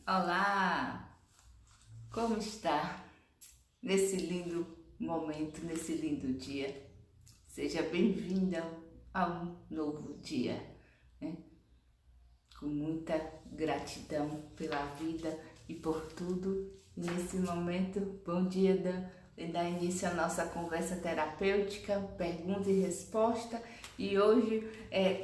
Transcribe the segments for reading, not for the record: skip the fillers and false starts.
Olá, como está nesse lindo momento, nesse lindo dia? Seja bem-vinda a um novo dia, né? Com muita gratidão pela vida e por tudo. E nesse momento, bom dia, dar início à nossa conversa terapêutica, pergunta e resposta. E hoje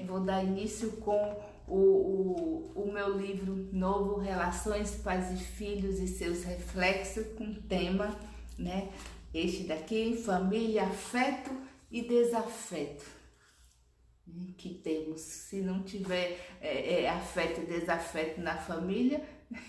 vou dar início com o meu livro novo, Relações Pais e Filhos e Seus Reflexos, com tema, né? Este daqui, família, afeto e desafeto. Que temos, se não tiver afeto e desafeto na família,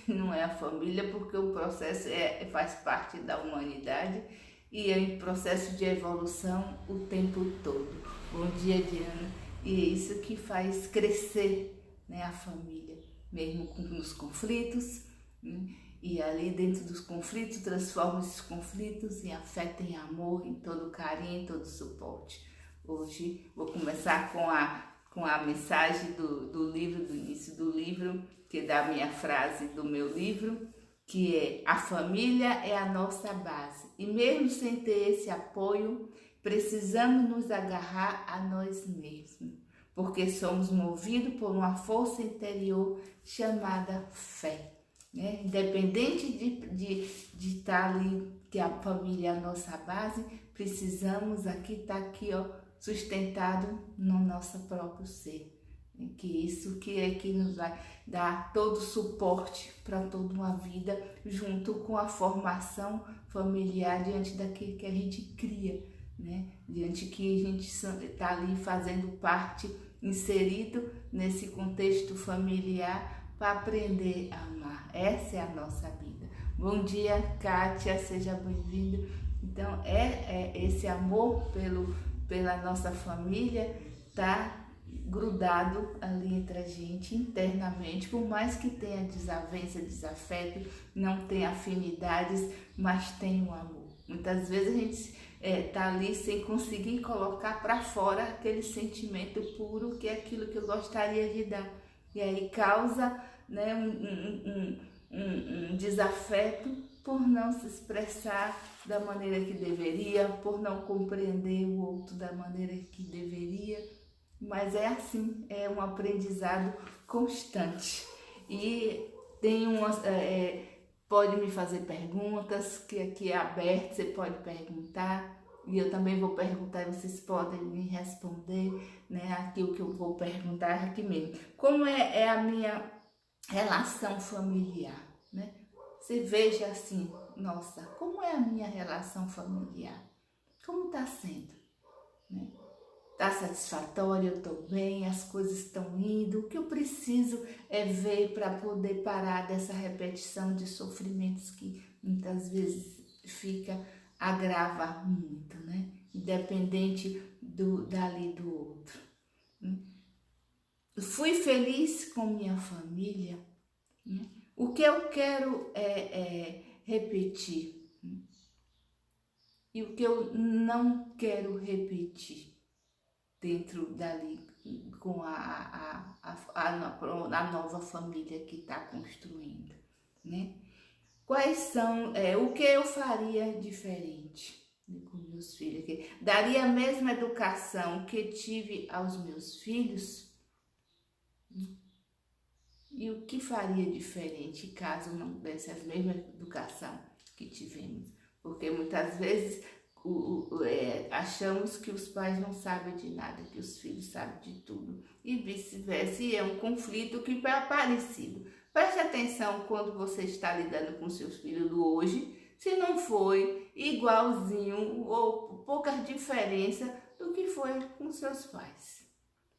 não é a família, porque o processo faz parte da humanidade e é em processo de evolução o tempo todo. Bom dia, Diana. E é isso que faz crescer, né, a família, mesmo nos conflitos, né? E ali dentro dos conflitos, transforma esses conflitos em afeto, em amor, em todo carinho, em todo suporte. Hoje vou começar com a mensagem do livro, do início do livro, que é da minha frase do meu livro, que é: a família é a nossa base. E mesmo sem ter esse apoio, precisamos nos agarrar a nós mesmos, porque somos movidos por uma força interior chamada fé. Né? Independente de estar ali, que a família é a nossa base, precisamos estar aqui, ó, sustentado no nosso próprio ser. Que isso que nos vai dar todo o suporte para toda uma vida, junto com a formação familiar diante daquilo que a gente cria, né? Diante que a gente está ali fazendo parte, inserido nesse contexto familiar para aprender a amar. Essa é a nossa vida. Bom dia, Kátia, seja bem-vinda. Então, esse amor pela nossa família tá grudado ali entre a gente internamente, por mais que tenha desavença, desafeto, não tenha afinidades, mas tem o amor. Muitas vezes a gente tá ali sem conseguir colocar para fora aquele sentimento puro, que é aquilo que eu gostaria de dar, e aí causa, né, um desafeto por não se expressar da maneira que deveria, por não compreender o outro da maneira que deveria. Mas é assim, é um aprendizado constante. E tem pode me fazer perguntas, que aqui é aberto, você pode perguntar. E eu também vou perguntar e vocês podem me responder, né? Aqui o que eu vou perguntar aqui mesmo. Como é a minha relação familiar, né? Você veja assim, nossa, como é a minha relação familiar? Como está sendo, né? Está satisfatório, eu estou bem, as coisas estão indo. O que eu preciso é ver para poder parar dessa repetição de sofrimentos que muitas vezes agrava muito, né? Independente dali do outro. Fui feliz com minha família, né? O que eu quero repetir, e o que eu não quero repetir dentro dali com a nova família que está construindo, né? Quais são, o que eu faria diferente, né, com meus filhos? Daria a mesma educação que tive aos meus filhos? E o que faria diferente caso não desse a mesma educação que tivemos? Porque muitas vezes achamos que os pais não sabem de nada, que os filhos sabem de tudo, e vice-versa, e é um conflito que é parecido. Preste atenção quando você está lidando com seus filhos do hoje, se não foi igualzinho ou pouca diferença do que foi com seus pais.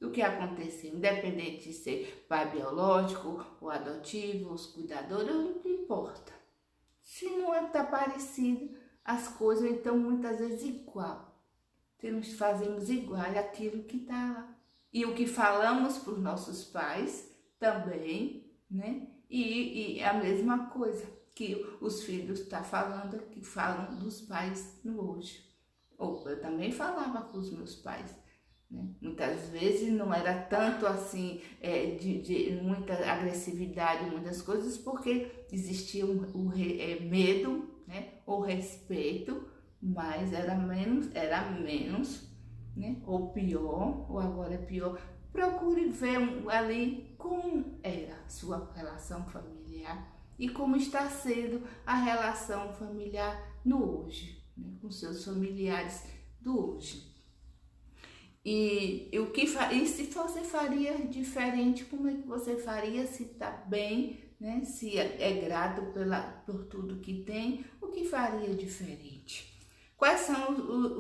O que aconteceu, independente de ser pai biológico ou adotivo, os cuidadores, não importa. Se não está parecido as coisas, então muitas vezes igual. Nós fazemos igual aquilo que está lá. E o que falamos para os nossos pais também, né? E a mesma coisa que os filhos estão falando, que falam dos pais no hoje. Ou eu também falava com os meus pais, né? Muitas vezes não era tanto assim, de muita agressividade, muitas coisas, porque existia medo, né? Ou respeito, mas era menos, né? Ou pior, ou agora é pior. Procure ver ali como era a sua relação familiar e como está sendo a relação familiar no hoje, né? Com seus familiares do hoje. E se você faria diferente, como é que você faria? Se está bem, né? Se é grato por tudo que tem, o que faria diferente? Quais são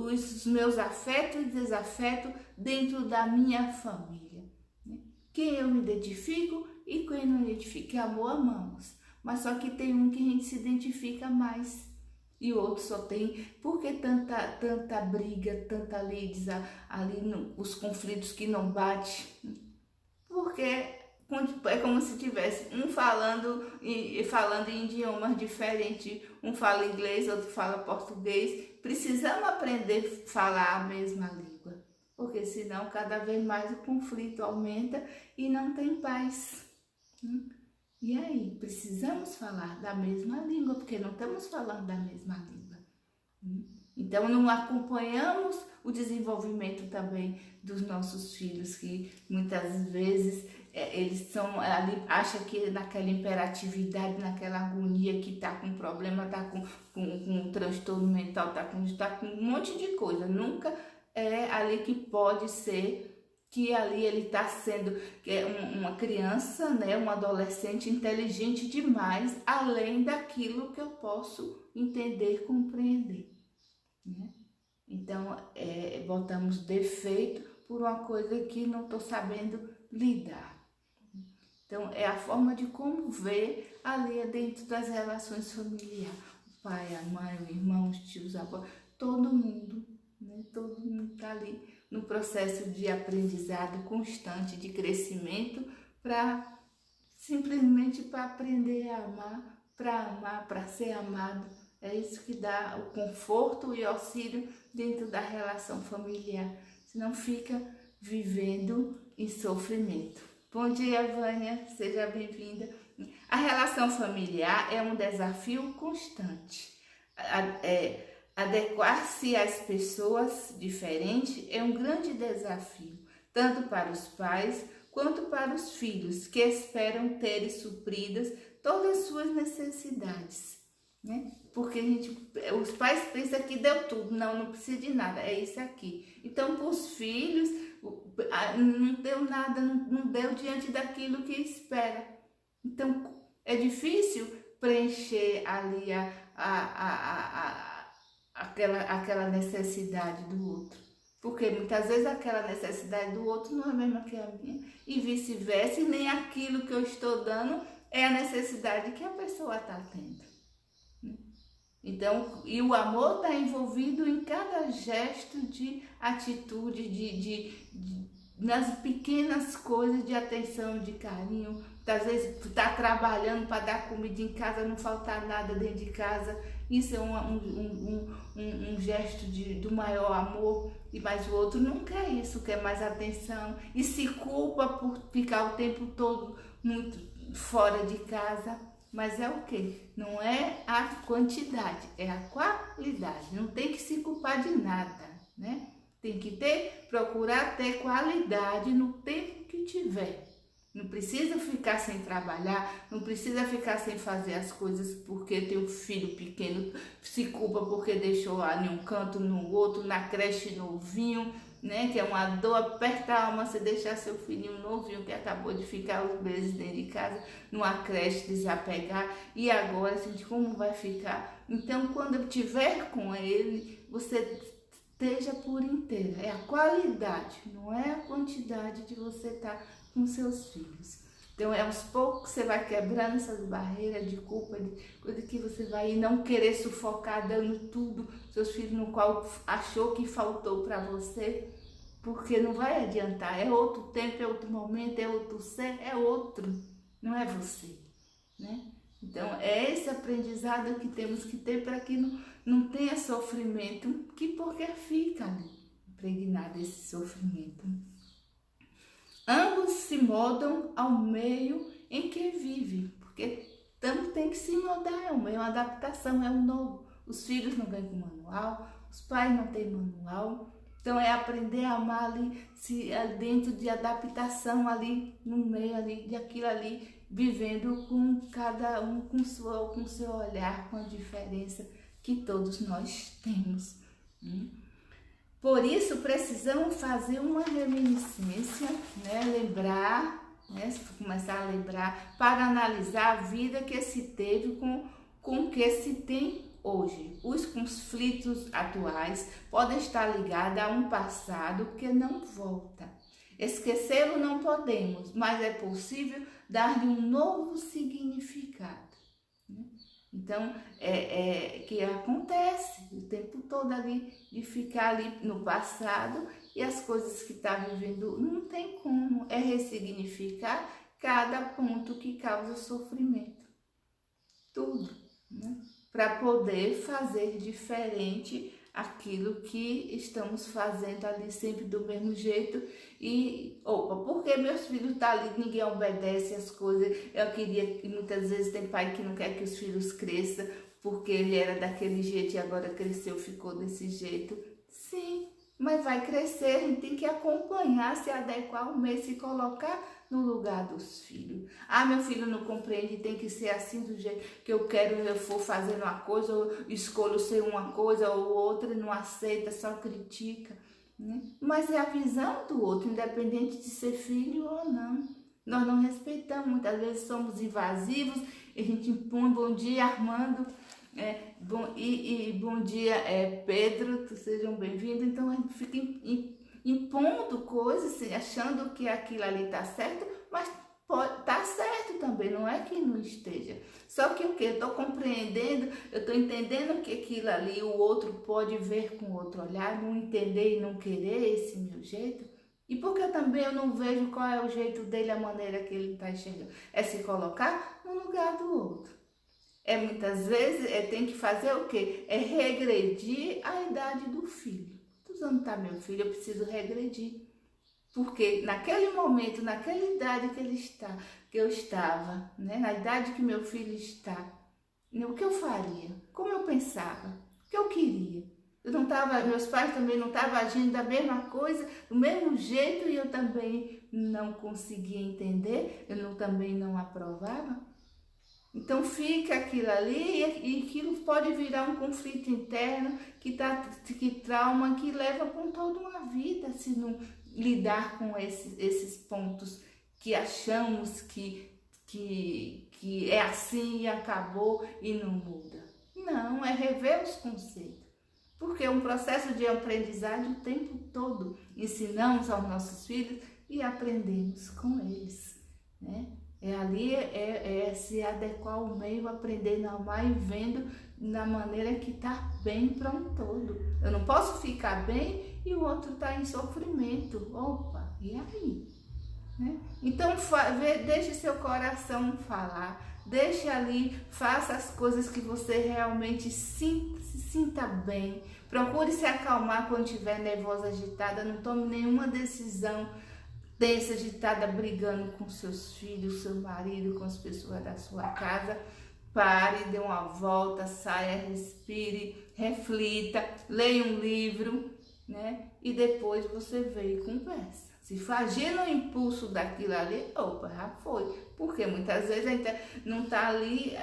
os meus afetos e desafetos dentro da minha família? Né? Quem eu me identifico e quem não me identifica. Que amor amamos, mas só que tem um que a gente se identifica mais e o outro só tem. Por que tanta briga, tanta ali os conflitos que não batem? Porque é como se tivesse um falando em idiomas diferentes, um fala inglês, outro fala português. Precisamos aprender a falar a mesma língua, porque senão cada vez mais o conflito aumenta e não tem paz. E aí, precisamos falar da mesma língua, porque não estamos falando da mesma língua. Então, não acompanhamos o desenvolvimento também dos nossos filhos, que muitas vezes eles são ali, acham que naquela imperatividade, naquela agonia que está com problema, está com um transtorno mental, está com um monte de coisa. Nunca é ali que pode ser que ali ele está sendo uma criança, né, um adolescente inteligente demais, além daquilo que eu posso entender, compreender. Né? Então, botamos defeito por uma coisa que não estou sabendo lidar. Então, é a forma de como ver ali dentro das relações familiares. O pai, a mãe, os irmãos, os tios, avós, todo mundo, né? Todo mundo está ali no processo de aprendizado constante, de crescimento, simplesmente para aprender a amar, para ser amado. É isso que dá o conforto e auxílio dentro da relação familiar. Senão fica vivendo em sofrimento. Bom dia, Vânia, seja bem-vinda. A relação familiar é um desafio constante. Adequar-se às pessoas diferentes é um grande desafio, tanto para os pais quanto para os filhos, que esperam ter supridas todas as suas necessidades, né? Porque os pais pensam que deu tudo, não precisa de nada, é isso aqui. Então, para os filhos, não deu nada, não deu diante daquilo que espera. Então, é difícil preencher ali aquela necessidade do outro. Porque muitas vezes aquela necessidade do outro não é a mesma que a minha. E vice-versa, e nem aquilo que eu estou dando é a necessidade que a pessoa está tendo. Então, e o amor está envolvido em cada gesto de atitude, nas pequenas coisas de atenção, de carinho. Às vezes está trabalhando para dar comida em casa, não faltar nada dentro de casa. Isso é um gesto do maior amor. Mas o outro não quer isso, quer mais atenção. E se culpa por ficar o tempo todo muito fora de casa. Mas é o quê? Não é a quantidade, é a qualidade. Não tem que se culpar de nada, né? Tem que procurar ter qualidade no tempo que tiver. Não precisa ficar sem trabalhar, não precisa ficar sem fazer as coisas porque tem um filho pequeno, se culpa porque deixou lá em um canto, no outro, na creche novinho, né? Que é uma dor, aperta a alma você deixar seu filhinho novinho que acabou de ficar uns meses dentro de casa, numa creche, desapegar, e agora, gente, como vai ficar? Então, quando eu estiver com ele, você esteja por inteira. É a qualidade, não é a quantidade de você estar com seus filhos. Então, aos poucos você vai quebrando essas barreiras de culpa, de coisa que você vai não querer sufocar, dando tudo, seus filhos no qual achou que faltou para você, porque não vai adiantar. É outro tempo, é outro momento, é outro ser, é outro, não é você, né? Então, é esse aprendizado que temos que ter para que não tenha sofrimento, porque fica ali. impregnar desse sofrimento. Ambos se moldam ao meio em que vivem, porque tanto tem que se moldar, é um meio, uma adaptação, é um novo. Os filhos não vêm com manual, os pais não têm manual, então é aprender a amar ali, dentro de adaptação ali, no meio ali, de aquilo ali, vivendo com cada um com seu olhar, com a diferença que todos nós temos. Por isso precisamos fazer uma reminiscência, né? Lembrar, né? Começar a lembrar para analisar a vida que se teve com o que se tem hoje. Os conflitos atuais podem estar ligados a um passado que não volta. Esquecê-lo não podemos, mas é possível dar-lhe um novo significado. Então, que acontece o tempo todo ali, de ficar ali no passado e as coisas que está vivendo, não tem como, é ressignificar cada ponto que causa sofrimento. Tudo, né? Para poder fazer diferente aquilo que estamos fazendo ali sempre do mesmo jeito e, porque meus filhos estão ali, ninguém obedece as coisas, eu queria, e muitas vezes tem pai que não quer que os filhos cresçam, porque ele era daquele jeito e agora cresceu, ficou desse jeito. Sim, mas vai crescer, a gente tem que acompanhar, se adequar ao meio, se colocar no lugar dos filhos. Ah, meu filho não compreende, tem que ser assim do jeito que eu quero, eu for fazendo uma coisa, ou escolho ser uma coisa ou outra, não aceita, só critica, né? Mas é a visão do outro, independente de ser filho ou não. Nós não respeitamos, muitas vezes somos invasivos, e a gente impõe bom dia, Armando, bom dia, Pedro, sejam bem-vindos. Então a gente fica impondo coisas, assim, achando que aquilo ali está certo, mas está certo também, não é que não esteja. Só que o que? Eu estou compreendendo, eu estou entendendo que aquilo ali o outro pode ver com outro olhar, não entender e não querer esse meu jeito. E porque eu não vejo qual é o jeito dele, a maneira que ele está enxergando. É se colocar no lugar do outro. Muitas vezes tem que fazer o quê? É regredir a idade do filho. Quantos anos está meu filho? Eu preciso regredir. Porque naquele momento, naquela idade que eu estava, né? Na idade que meu filho está, o que eu faria? Como eu pensava? O que eu queria? Meus pais também não estavam agindo da mesma coisa, do mesmo jeito, e eu também não conseguia entender, também não aprovava. Então fica aquilo ali e aquilo pode virar um conflito interno que trauma, que leva com toda uma vida se não lidar com esses pontos que achamos que é assim e acabou e não muda. Não, é rever os conceitos. Porque é um processo de aprendizagem o tempo todo. Ensinamos aos nossos filhos e aprendemos com eles, né? Se adequar ao meio, aprendendo a amar e vendo na maneira que está bem para um todo. Eu não posso ficar bem e o outro está em sofrimento. Opa, e aí? Né? Então, deixe seu coração falar, deixe ali, faça as coisas que você realmente se sinta bem. Procure se acalmar quando estiver nervosa, agitada, não tome nenhuma decisão tensa, agitada, brigando com seus filhos, seu marido, com as pessoas da sua casa. Pare, dê uma volta, saia, respire, reflita, leia um livro, né? E depois você veio e conversa. Se agir no impulso daquilo ali, já foi. Porque muitas vezes a gente não está ali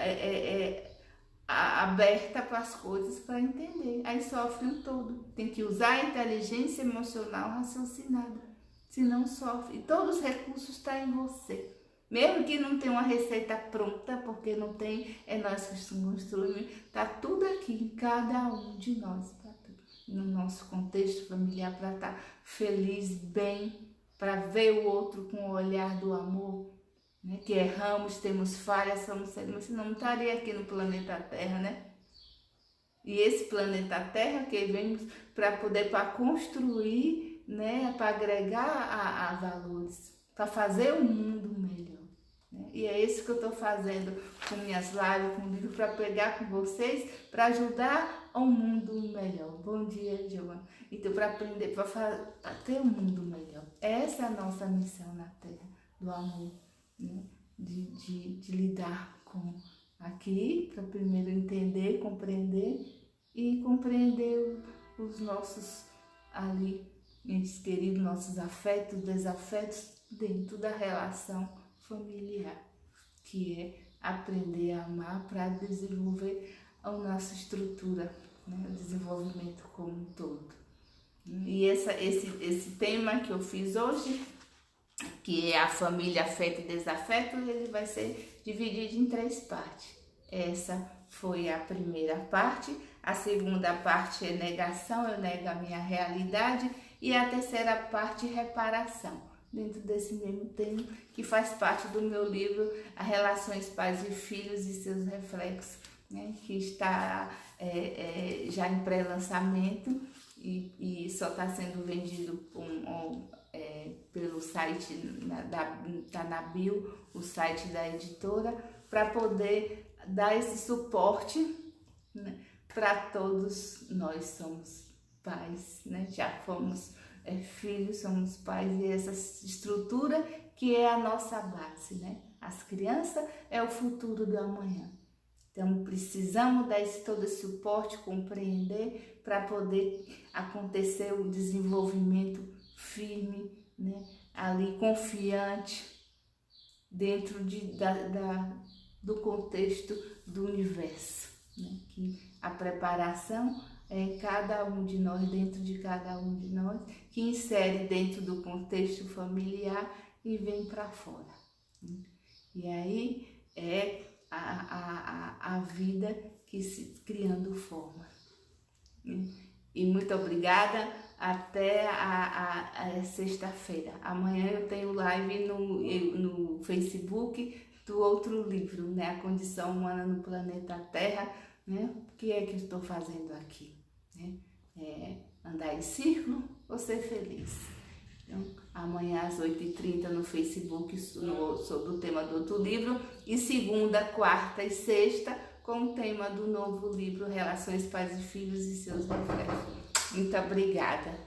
aberta para as coisas para entender. Aí sofre um todo. Tem que usar a inteligência emocional raciocinada. Se não sofre, e todos os recursos estão em você. Mesmo que não tenha uma receita pronta, porque não tem, nós que construímos, está tudo aqui em cada um de nós, no nosso contexto familiar, para estar feliz, bem, para ver o outro com o olhar do amor, né? Que erramos, temos falhas, somos seres, mas senão não estaria aqui no planeta Terra, né? E esse planeta Terra que vemos para construir, né, para agregar a valores, para fazer um mundo melhor, né? E é isso que eu estou fazendo com minhas lives, com o livro, para pegar com vocês, para ajudar a um mundo melhor. Bom dia, Giovana. Então, para aprender, para ter um mundo melhor. Essa é a nossa missão na Terra, do amor, né? De lidar com aqui, para primeiro entender, compreender e compreender os nossos ali, entes queridos, nossos afetos, desafetos dentro da relação familiar, que é aprender a amar para desenvolver a nossa estrutura, né? O desenvolvimento como um todo. E esse tema que eu fiz hoje, que é a família, afeto e desafeto, ele vai ser dividido em 3 partes. Essa foi a primeira parte, a segunda parte é negação, eu nego a minha realidade, e a terceira parte, reparação, dentro desse mesmo tema, que faz parte do meu livro, As Relações Pais e Filhos e Seus Reflexos, né, que está já em pré-lançamento e só está sendo vendido pelo site, está na bio, o site da editora, para poder dar esse suporte, né, para todos nós. Somos pais, né, já fomos filhos, somos pais, e essa estrutura que é a nossa base, né? As crianças é o futuro do amanhã. Então, precisamos dar todo esse suporte, compreender, para poder acontecer o desenvolvimento firme, né? Ali, confiante, dentro do contexto do universo, né? Que a preparação é cada um de nós, dentro de cada um de nós, que insere dentro do contexto familiar e vem para fora. E aí é a vida que se criando forma. E muito obrigada, até a sexta-feira. Amanhã eu tenho live no Facebook do outro livro, né? A Condição Humana no Planeta Terra, né? O que é que eu estou fazendo aqui, né? Andar em círculo ou ser feliz? Então, amanhã às 8h30 no Facebook sobre o tema do outro livro, e segunda, quarta e sexta com o tema do novo livro, Relações Pais e Filhos e Seus Reflexos. Muito obrigada.